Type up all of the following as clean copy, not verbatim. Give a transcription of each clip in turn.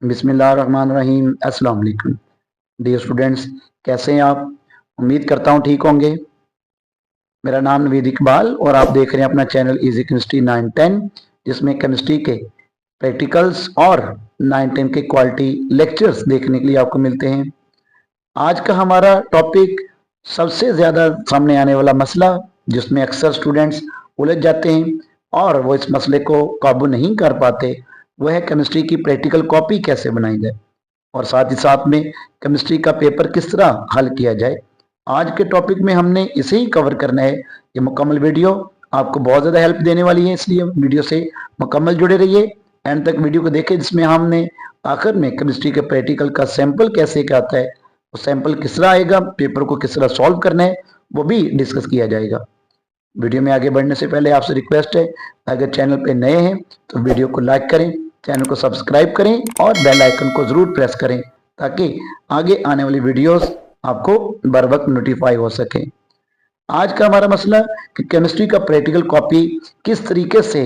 बिस्मिल्लाहिर्रहमानिर्रहीम। अस्सलाम वालेकुम डियर स्टूडेंट्स, कैसे हैं आप? उम्मीद करता हूँ ठीक होंगे। मेरा नाम नवीद इकबाल और आप देख रहे हैं अपना चैनल इजी केमिस्ट्री 9-10, जिसमें केमिस्ट्री के प्रैक्टिकल्स और 9-10 के क्वालिटी लेक्चर्स देखने के लिए आपको मिलते हैं। आज का हमारा टॉपिक सबसे ज़्यादा सामने आने वाला मसला, जिसमें अक्सर स्टूडेंट्स उलझ जाते हैं और वो इस मसले को काबू नहीं कर पाते, वह है केमिस्ट्री की प्रैक्टिकल कॉपी कैसे बनाई जाए और साथ ही साथ में केमिस्ट्री का पेपर किस तरह हल किया जाए। आज के टॉपिक में हमने इसे ही कवर करना है। ये मुकम्मल वीडियो आपको बहुत ज़्यादा हेल्प देने वाली है, इसलिए वीडियो से मुकम्मल जुड़े रहिए, एंड तक वीडियो को देखें, जिसमें हमने आखिर में केमिस्ट्री के प्रैक्टिकल का सैंपल कैसे क्या आता है, वो सैंपल किस तरह आएगा, पेपर को किस तरह सॉल्व करना है, वो भी डिस्कस किया जाएगा। वीडियो में आगे बढ़ने से पहले आपसे रिक्वेस्ट है, अगर चैनल पे नए हैं तो वीडियो को लाइक करें, चैनल को सब्सक्राइब करें और बेल आइकन को ज़रूर प्रेस करें, ताकि आगे आने वाली वीडियोस आपको बर वक्त नोटिफाई हो सके। आज का हमारा मसला कि केमिस्ट्री का प्रैक्टिकल कॉपी किस तरीके से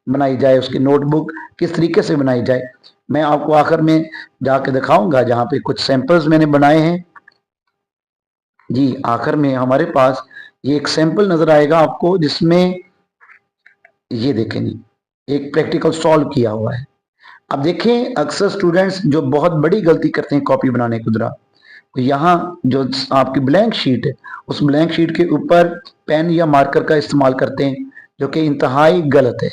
बनाई जाए, उसकी नोटबुक किस तरीके से बनाई जाए। मैं आपको आखिर में जाके दिखाऊंगा, जहाँ पे कुछ सैंपल्स मैंने बनाए हैं। जी, आखिर में हमारे पास ये एक सैंपल नजर आएगा आपको, जिसमें ये देखेंगे एक प्रैक्टिकल सॉल्व किया हुआ है। अब देखें, अक्सर स्टूडेंट्स जो बहुत बड़ी गलती करते हैं कॉपी बनाने के दौरान, तो यहाँ जो आपकी ब्लैंक शीट है, उस ब्लैंक शीट के ऊपर पेन या मार्कर का इस्तेमाल करते हैं, जो कि इंतहाई गलत है।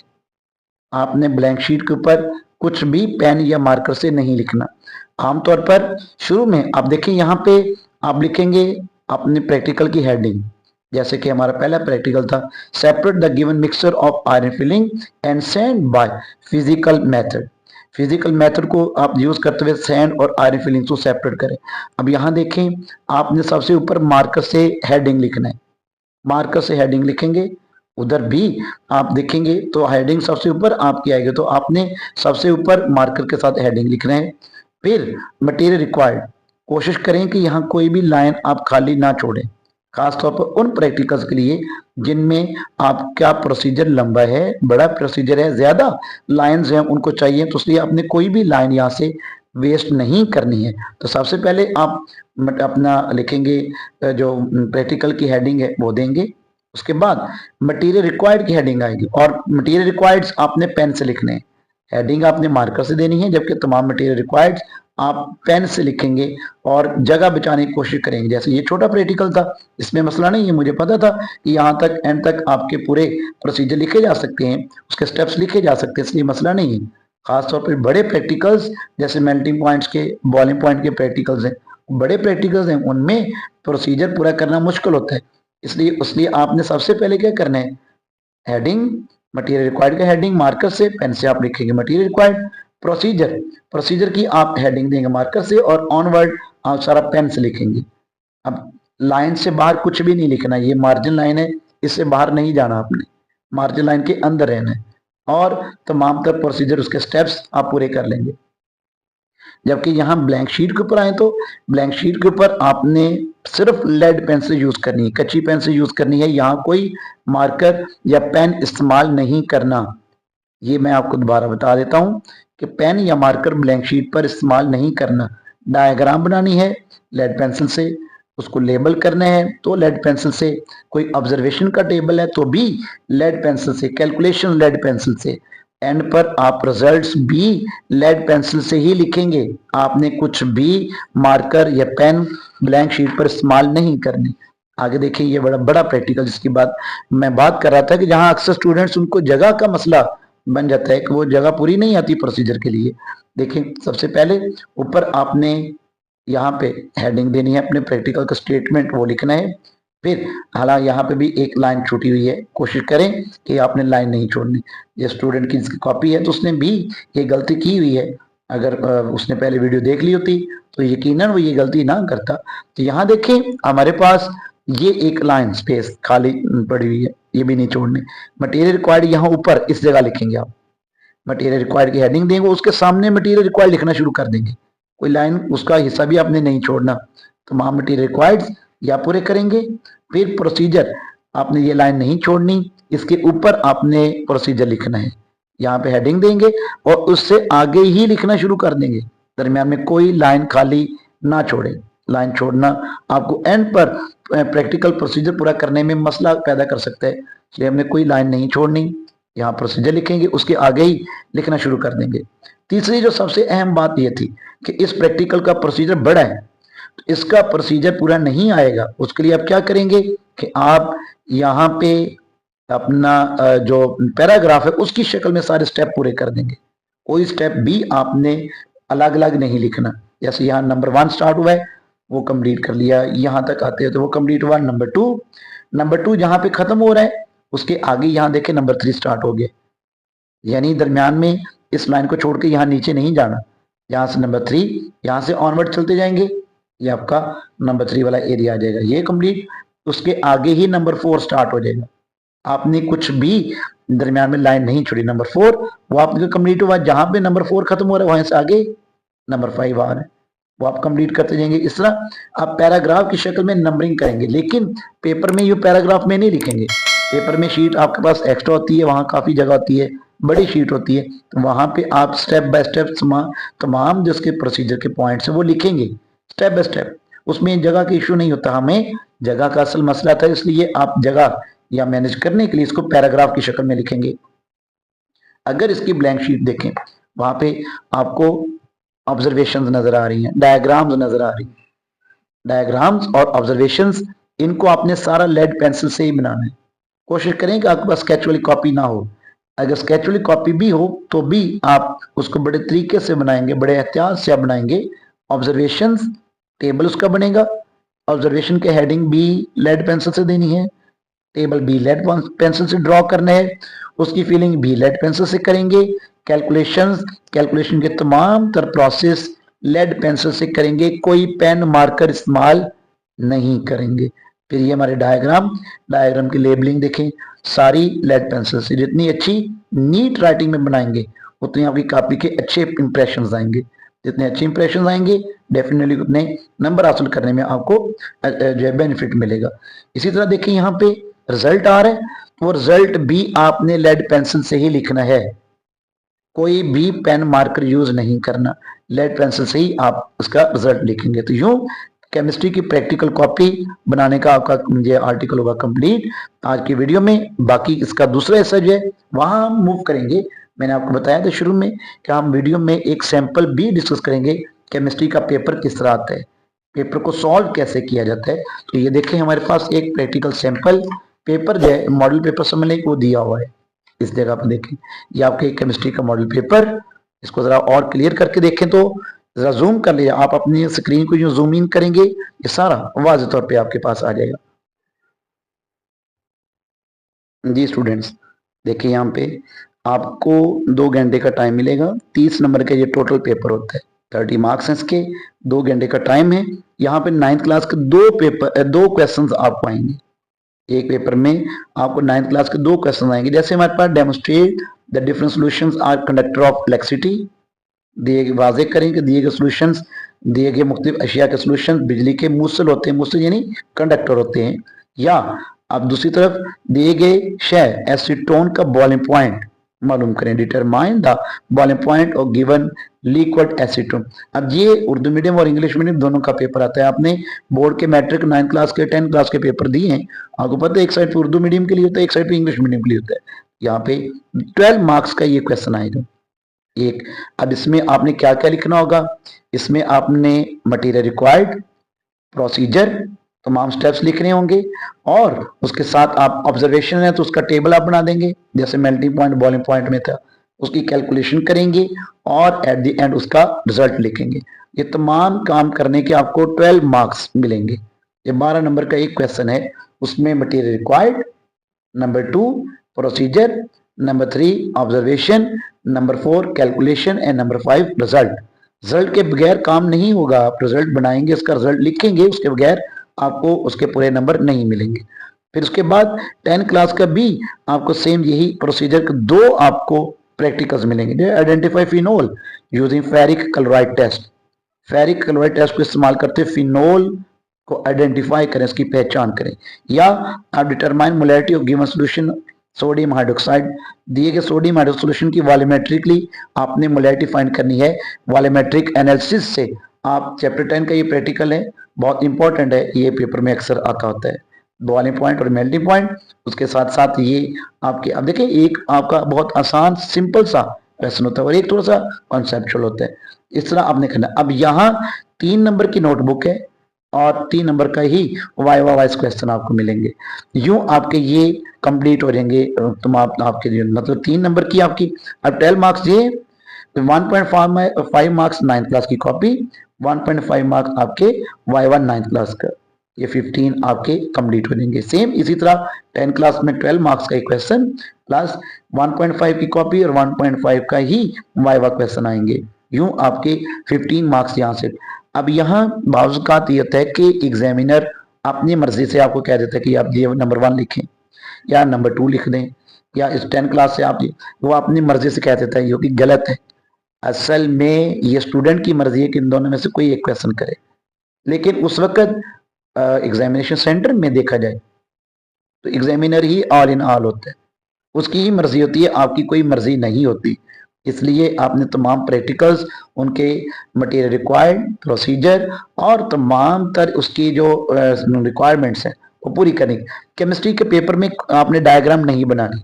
आपने ब्लैंक शीट के ऊपर कुछ भी पेन या मार्कर से नहीं लिखना। आमतौर पर शुरू में आप देखें, यहाँ पे आप लिखेंगे अपने प्रैक्टिकल की हेडिंग, जैसे कि हमारा पहला प्रैक्टिकल था, separate the given mixture of iron filling and sand by physical method. Physical method को आप यूज करते हुए सैंड और आयरन फिलिंग को सेपरेट करें। अब यहाँ देखें, आपने सबसे ऊपर मार्कर से हेडिंग लिखना है, मार्कर से हेडिंग लिखेंगे। उधर भी आप देखेंगे तो हेडिंग सबसे ऊपर आपकी आएगी, तो आपने सबसे ऊपर मार्कर के साथ हेडिंग लिखना है। फिर मटेरियल रिक्वायर्ड, कोशिश करें कि यहाँ कोई भी लाइन आप खाली ना छोड़ें, खासतौर पर उन प्रैक्टिकल्स के लिए जिनमें आपका प्रोसीजर लंबा है, बड़ा प्रोसीजर है, ज़्यादा लाइंस हैं उनको चाहिए, तो इसलिए आपने कोई भी लाइन यहाँ से वेस्ट नहीं करनी है। तो सबसे पहले आप अपना लिखेंगे, जो प्रैक्टिकल की हेडिंग है वो देंगे। उसके बाद मटेरियल रिक्वायर्ड की हेडिंग आएगी, और मटेरियल रिक्वायर्ड्स आपने पेन से लिखने हैं। हेडिंग आपने मार्कर से देनी है, जबकि तमाम मटेरियल रिक्वायर्ड्स आप पेन से लिखेंगे और जगह बचाने की कोशिश करेंगे। जैसे ये छोटा प्रैक्टिकल था, इसमें मसला नहीं है, मुझे पता था कि यहाँ तक एंड तक आपके पूरे प्रोसीजर लिखे जा सकते हैं, उसके स्टेप्स लिखे जा सकते हैं, इसलिए मसला नहीं है। खासतौर पर बड़े प्रैक्टिकल्स, जैसे मेल्टिंग पॉइंट्स के, बॉइलिंग पॉइंट के प्रैक्टिकल्स हैं, बड़े प्रैक्टिकल्स हैं, उनमें प्रोसीजर पूरा करना मुश्किल होता है। इसलिए आपने सबसे पहले क्या करना है, हेडिंग, मटेरियल रिक्वायर्ड का हेडिंग मार्कर से, पेन से आप लिखेंगे मटेरियल रिक्वायर्ड, प्रोसीजर, प्रोसीजर की आप हेडिंग देंगे मार्कर से, और ऑनवर्ड आप सारा पेन से लिखेंगे। अब लाइन से बाहर कुछ भी नहीं लिखना, ये मार्जिन लाइन है, इससे बाहर नहीं जाना आपने, मार्जिन लाइन के अंदर रहना है, और तमाम तर प्रोसीजर, उसके स्टेप्स आप पूरे कर लेंगे। जबकि यहाँ ब्लैंक शीट के ऊपर आए तो ब्लैंक शीट के ऊपर आपने सिर्फ लेड पेन से यूज करनी है, कच्ची पेन से यूज करनी है, यहाँ कोई मार्कर या पेन इस्तेमाल नहीं करना। ये मैं आपको दोबारा बता देता हूँ कि पेन या मार्कर ब्लैंक शीट पर इस्तेमाल नहीं करना। डायग्राम बनानी है लेड पेंसिल से, उसको लेबल करना है तो लेड पेंसिल से, कोई ऑब्जर्वेशन का टेबल है तो भी लेड पेंसिल से, कैलकुलेशन लेड पेंसिल से, एंड पर आप रिजल्ट्स भी लेड पेंसिल से ही लिखेंगे। आपने कुछ भी मार्कर या पेन ब्लैंक शीट पर इस्तेमाल नहीं करनी। आगे देखिए, ये बड़ा बड़ा प्रैक्टिकल, जिसकी बात मैं बात कर रहा था कि जहां अक्सर स्टूडेंट्स, उनको जगह का मसला बन जाता है कि वो जगह पूरी नहीं आती प्रोसीजर के लिए। देखिए, सबसे पहले ऊपर आपने यहाँ पे हेडिंग देनी है, अपने प्रैक्टिकल का स्टेटमेंट वो लिखना है। फिर हालांकि यहाँ पे भी एक लाइन छूटी हुई है, कोशिश करें कि आपने लाइन नहीं छोड़नी। ये स्टूडेंट की जिसकी कॉपी है तो उसने भी ये गलती की हुई है, अगर उसने पहले वीडियो देख ली होती तो यकीनन वो ये गलती ना करता। तो यहाँ देखें, हमारे पास ये एक लाइन स्पेस खाली पड़ी हुई है, ये भी नहीं छोड़नी। मटेरियल रिक्वायर्ड यहाँ ऊपर इस जगह लिखेंगे आप, मटेरियल रिक्वायर्ड की हेडिंग देंगे, उसके सामने मटेरियल रिक्वायर्ड लिखना शुरू कर देंगे, कोई लाइन उसका हिस्सा भी आपने नहीं छोड़ना। तो वहां मटेरियल रिक्वायर्ड या पूरे करेंगे। फिर प्रोसीजर, आपने ये लाइन नहीं छोड़नी, इसके ऊपर आपने प्रोसीजर लिखना है, यहाँ पे हेडिंग देंगे और उससे आगे ही लिखना शुरू कर देंगे। दरमियान में कोई लाइन खाली ना छोड़े। लाइन छोड़ना आपको एंड पर प्रैक्टिकल प्रोसीजर पूरा करने में मसला पैदा कर सकता है, इसलिए हमने कोई लाइन नहीं छोड़नी। यहाँ प्रोसीजर लिखेंगे, उसके आगे ही लिखना शुरू कर देंगे। तीसरी जो सबसे अहम बात यह थी कि इस प्रैक्टिकल का प्रोसीजर बड़ा है, तो इसका प्रोसीजर पूरा नहीं आएगा। उसके लिए आप क्या करेंगे कि आप यहाँ पे अपना जो पैराग्राफ है उसकी शक्ल में सारे स्टेप पूरे कर देंगे। कोई स्टेप भी आपने अलग अलग नहीं लिखना। जैसे यहाँ नंबर 1 स्टार्ट हुआ है वो कंप्लीट कर लिया, यहाँ तक आते हैं तो वो कंप्लीट हुआ। नंबर टू जहाँ पे खत्म हो रहा है उसके आगे यहाँ देखें नंबर 3 स्टार्ट हो गया, यानी दरमियान में इस लाइन को छोड़ के यहाँ नीचे नहीं जाना। यहाँ से नंबर 3, यहाँ से ऑनवर्ड चलते जाएंगे, ये आपका नंबर 3 वाला एरिया आ जाएगा, ये कंप्लीट। उसके आगे ही नंबर 4 स्टार्ट हो जाएगा। आपने कुछ भी दरमियान में लाइन नहीं छोड़ी। नंबर 4 वो आपका कंप्लीट हुआ, जहां पे नंबर 4 खत्म हो रहा है वहां से आगे नंबर 5 आ रहा है, वो आप कंप्लीट करते जाएंगे। इस तरह आप पैराग्राफ की शक्ल में नंबरिंग करेंगे, लेकिन पेपर में ये पैराग्राफ में नहीं लिखेंगे। पेपर में शीट आपके पास एक्स्ट्रा होती है, वहां काफी जगह होती है, बड़ी शीट होती है, तो वहां पे आप स्टेप बाय स्टेप तमाम जिसके प्रोसीजर के पॉइंट्स हैं वो लिखेंगे स्टेप बाय स्टेप। उसमें जगह का इशू नहीं होता, हमें जगह का असल मसला था, इसलिए आप जगह या मैनेज करने के लिए इसको पैराग्राफ की शक्ल में लिखेंगे। अगर इसकी ब्लैंक शीट देखें, वहां पे आपको ऑब्जर्वेशंस नजर आ रही हैं, डायग्राम्स नजर आ रही हैं। डायग्राम्स और ऑब्जर्वेशंस इनको आपने सारा लेड पेंसिल से ही बनाना है। कोशिश करें कि आपके पास स्केच वाली कॉपी ना हो। अगर स्केच वाली कॉपी भी हो तो भी आप उसको बड़े तरीके से बनाएंगे, बड़े एहतियात से आप बनाएंगे। ऑब्जर्वेशंस टेबल उसका बनेगा, ऑब्जर्वेशन के हेडिंग भी लेड पेंसिल से देनी है, टेबल भी लेड पेंसिल से ड्रॉ करना है, उसकी फिलिंग भी लेड पेंसिल से करेंगे। कैलकुलेशन के तमाम तर प्रोसेस लेड पेंसिल से करेंगे, कोई पेन मार्कर इस्तेमाल नहीं करेंगे। फिर ये हमारे डायग्राम की लेबलिंग देखें, सारी लेड पेंसिल से। जितनी अच्छी नीट राइटिंग में बनाएंगे उतनी आपकी कॉपी के अच्छे इंप्रेशंस आएंगे। जितने अच्छे इंप्रेशंस आएंगे डेफिनेटली उतने नंबर हासिल करने में आपको जो है बेनिफिट मिलेगा। इसी तरह देखिए यहाँ पे रिजल्ट आ रहा है, तो रिजल्ट भी आपने लेड पेंसिल से ही लिखना है, कोई भी पेन मार्कर यूज नहीं करना, लेड पेंसिल से ही आप उसका रिजल्ट लिखेंगे। तो यूं केमिस्ट्री की प्रैक्टिकल कॉपी बनाने का आपका ये आर्टिकल होगा कंप्लीट आज की वीडियो में। बाकी इसका दूसरा हिस्सा जो है वहां हम मूव करेंगे। मैंने आपको बताया था शुरू में कि हम वीडियो में एक सैंपल भी डिस्कस करेंगे, केमिस्ट्री का पेपर किस तरह आता है, पेपर को सॉल्व कैसे किया जाता है। तो ये देखें हमारे पास एक प्रैक्टिकल सैंपल पेपर जो है, मॉडल पेपर समझ लें वो दिया हुआ है इस जगह पर। देखें ये आपके केमिस्ट्री का मॉडल पेपर, इसको जरा और क्लियर करके देखें तो जरा जूम कर लीजिए। आप अपनी स्क्रीन को जो जूम इन करेंगे ये सारा वाज़ेह तौर पे आपके पास आ जाएगा। जी स्टूडेंट्स देखिए यहाँ पे आपको 2 घंटे का टाइम मिलेगा। 30 नंबर का ये टोटल पेपर होता है, 30 मार्क्स हैं इसके, 2 घंटे का टाइम है। यहाँ पे 9th क्लास के 2 क्वेश्चन आपको आएंगे। एक पेपर में आपको 9th क्लास के 2 क्वेश्चन आएंगे। जैसे हमारे पास demonstrate the different solutions are conductor of electricity, दिए वाजे करें कि दिए गए सॉल्यूशंस, दिए गए मुख्तलिफ अशिया के सॉल्यूशंस बिजली के मूसल होते हैं, मूसल यानी कंडक्टर होते हैं। या अब दूसरी तरफ दिए गए शय एसीटोन का बॉइलिंग पॉइंट मालूम करें, determine the boiling point of given liquid acetone. अब ये उर्दू मीडियम और इंग्लिश मीडियम दोनों का पेपर आता है। आपने बोर्ड के मैट्रिक 9th क्लास के 10th क्लास के पेपर दिए हैं, आपको पता है एक साइड पे उर्दू मीडियम के लिए होता है, एक साइड पे इंग्लिश मीडियम के लिए होता है। यहाँ पे 12 मार्क्स का ये क्वेश्चन आएगा एक। अब इसमें आपने क्या क्या लिखना होगा, इसमें आपने मटेरियल रिक्वायर्ड, प्रोसीजर, तमाम स्टेप्स लिखने होंगे, और उसके साथ आप ऑब्जर्वेशन है तो उसका टेबल आप बना देंगे जैसे मेल्टिंग पॉइंट बॉइलिंग पॉइंट में था, उसकी कैलकुलेशन करेंगे और एट द एंड उसका रिजल्ट लिखेंगे। ये तमाम काम करने के आपको 12 मार्क्स मिलेंगे। ये 12 नंबर का एक क्वेश्चन है, उसमें material required, number 2 procedure, number 3 observation, number 4 calculation and number 5 result. Result के बगैर काम नहीं होगा, आप रिजल्ट बनाएंगे, उसका रिजल्ट लिखेंगे, उसके बगैर आपको उसके पूरे नंबर नहीं मिलेंगे। फिर उसके बाद 10 क्लास का भी आपको सेम यही प्रोसीजर के 2 आपको प्रैक्टिकल्स मिलेंगे। Identify phenol using ferric chloride test, ferric chloride test को इस्तेमाल करते फिनोल को आइडेंटिफाई करें, इसकी पहचान करें। या आप determine molarity of given solution sodium hydroxide, दिए गए सोडियम हाइड्रोक्साइड सोल्यूशन की वॉल्यूमेट्रिकली आपने मोलैरिटी फाइंड करनी है। वॉल्यूमेट्रिक एनालिसिस से आप चैप्टर 10 का ये प्रैक्टिकल है, बहुत इंपॉर्टेंट है, ये पेपर में अक्सर आता होता है। बॉइलिंग पॉइंट और मेल्टिंग पॉइंट, उसके साथ साथ ये आपके, अब देखिए एक आपका बहुत आसान सिंपल सा क्वेश्चन होता है और एक थोड़ा सा कॉन्सेप्चुअल होता है, इस तरह आपने करना। अब यहाँ 3 नंबर की नोटबुक है और 3 नंबर का ही वाइवा वाइज क्वेश्चन आपको मिलेंगे। यूं आपके ये कंप्लीट हो जाएंगे। तुम आपके मतलब 3 नंबर की आपकी, अब 12 मार्क्स ये 1.5 मार्क्स 9th क्लास की कॉपी, 1.5 मार्क्स आपके वाइवा 9th क्लास का, ये 15 आपके कंप्लीट हो जाएंगे। सेम इसी तरह 10 क्लास में 12 मार्क्स का एक क्वेश्चन प्लस 1.5 की कॉपी और 1.5 का ही वाइवा क्वेश्चन आएंगे। यूं आपके 15 मार्क्स यहाँ से। अब यहाँ बावजूद ये होता है कि एग्जामिनर अपनी मर्जी से आपको कह देता है कि आप ये नंबर 1 लिखें या नंबर 2 लिख दें, या इस 10 क्लास से आप, वो अपनी मर्जी से कह देता है, जो कि गलत है। असल में ये स्टूडेंट की मर्जी है कि इन दोनों में से कोई एक क्वेश्चन करे, लेकिन उस वक्त एग्जामिनेशन सेंटर में देखा जाए तो examiner he all in all होता है, उसकी ही मर्जी होती है, आपकी कोई मर्जी नहीं होती। इसलिए आपने तमाम प्रैक्टिकल्स, उनके मटेरियल रिक्वायर्ड, प्रोसीजर और तमाम उसकी जो रिक्वायरमेंट्स हैं वो पूरी करनी। केमिस्ट्री के पेपर में आपने डायग्राम नहीं बनानी,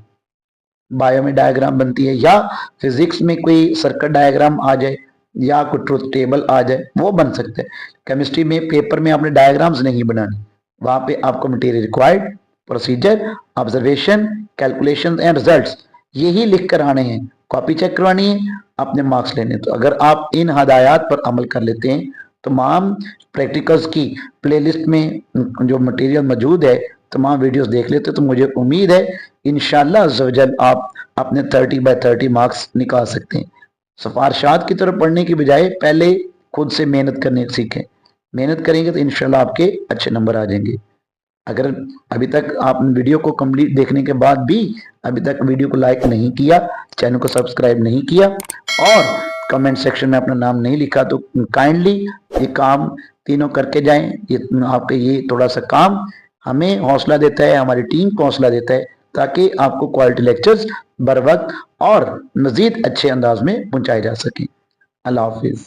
बायो में डायग्राम बनती है, या फिजिक्स में कोई सर्किट डायग्राम आ जाए या कोई ट्रुथ टेबल आ जाए वो बन सकते हैं। केमिस्ट्री में पेपर में आपने डायग्राम्स नहीं बनानी, वहां पे आपको material required, procedure, observation, calculation and results यही लिख कर आने हैं, कॉपी चेक करवानी है, अपने मार्क्स लेने। तो अगर आप इन हदायत पर अमल कर लेते हैं, तमाम प्रैक्टिकल्स की प्लेलिस्ट में जो मटेरियल मौजूद है, तमाम वीडियोस देख लेते, तो मुझे उम्मीद है इंशाअल्लाह अज़्ज़वजल आप अपने 30/30 मार्क्स निकाल सकते हैं। सिफारिशात की तरफ पढ़ने की बजाय पहले खुद से मेहनत करने सीखें। मेहनत करेंगे तो इंशाल्लाह आपके अच्छे नंबर आ जाएंगे। अगर अभी तक आप वीडियो को कंप्लीट देखने के बाद भी अभी तक वीडियो को लाइक नहीं किया, चैनल को सब्सक्राइब नहीं किया और कमेंट सेक्शन में अपना नाम नहीं लिखा, तो काइंडली ये काम तीनों करके जाएं। ये आपके ये थोड़ा सा काम हमें हौसला देता है, हमारी टीम को हौसला देता है, ताकि आपको क्वालिटी लेक्चर्स बर वक्त और मजीद अच्छे अंदाज में पहुंचाए जा सकें। अल्लाह हाफिज़।